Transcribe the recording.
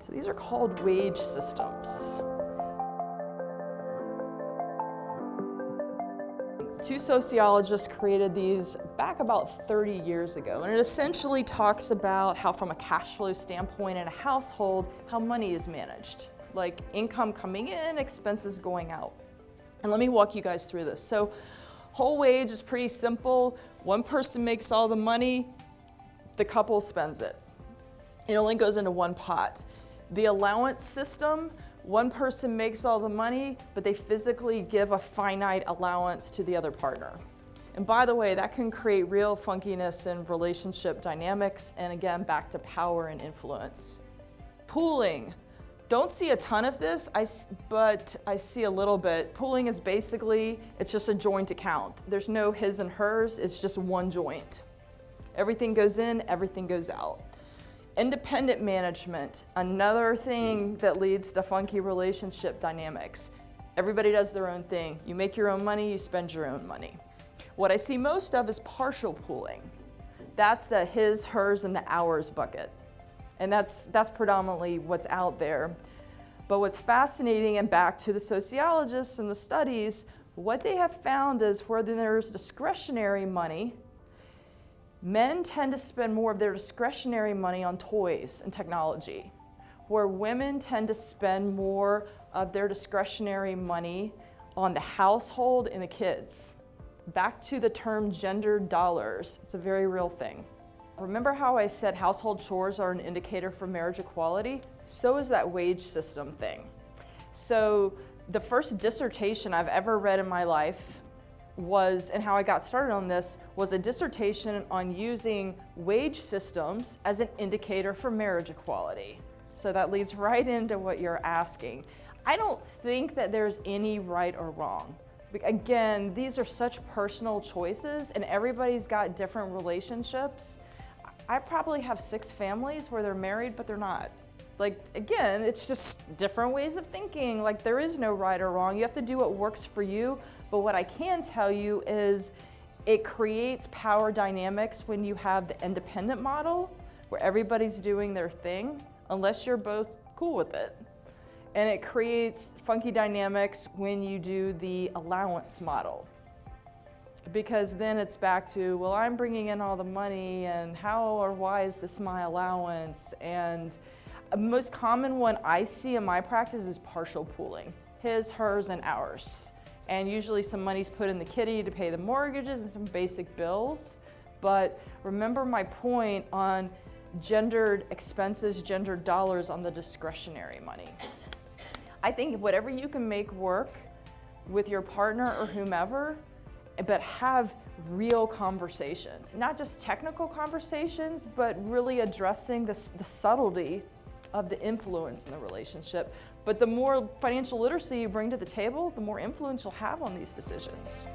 So these are called wage systems. Two sociologists created these back about 30 years ago, and it essentially talks about how, from a cash flow standpoint in a household, how money is managed, like income coming in, expenses going out. And let me walk you guys through this. So whole wage is pretty simple. One person makes all the money, the couple spends it. It only goes into one pot. The allowance system, one person makes all the money, but they physically give a finite allowance to the other partner. And by the way, that can create real funkiness in relationship dynamics, and again, back to power and influence. Pooling. Don't see a ton of this, but I see a little bit. Pooling is basically, it's just a joint account. There's no his and hers, it's just one joint. Everything goes in, everything goes out. Independent management, another thing that leads to funky relationship dynamics. Everybody does their own thing. You make your own money, you spend your own money. What I see most of is partial pooling. That's the his, hers, and the ours bucket. And that's predominantly what's out there. But what's fascinating, and back to the sociologists and the studies, what they have found is where there's discretionary money, men tend to spend more of their discretionary money on toys and technology, where women tend to spend more of their discretionary money on the household and the kids. Back to the term gendered dollars, it's a very real thing. Remember how I said household chores are an indicator for marriage equality? So is that wage system thing. So the first dissertation I've ever read in my life was, and how I got started on this, was a dissertation on using wage systems as an indicator for marriage equality. So that leads right into what you're asking. I don't think that there's any right or wrong. Again, these are such personal choices, and everybody's got different relationships. I probably have 6 families where they're married, but they're not. Like, again, it's just different ways of thinking. Like, there is no right or wrong. You have to do what works for you. But what I can tell you is it creates power dynamics when you have the independent model, where everybody's doing their thing, unless you're both cool with it. And it creates funky dynamics when you do the allowance model. Because then it's back to, well, I'm bringing in all the money, and how or why is this my allowance? And the most common one I see in my practice is partial pooling. His, hers, and ours. And usually some money's put in the kitty to pay the mortgages and some basic bills. But remember my point on gendered expenses, gendered dollars on the discretionary money. I think whatever you can make work with your partner or whomever, but have real conversations. Not just technical conversations, but really addressing the subtlety of the influence in the relationship. But the more financial literacy you bring to the table, the more influence you'll have on these decisions.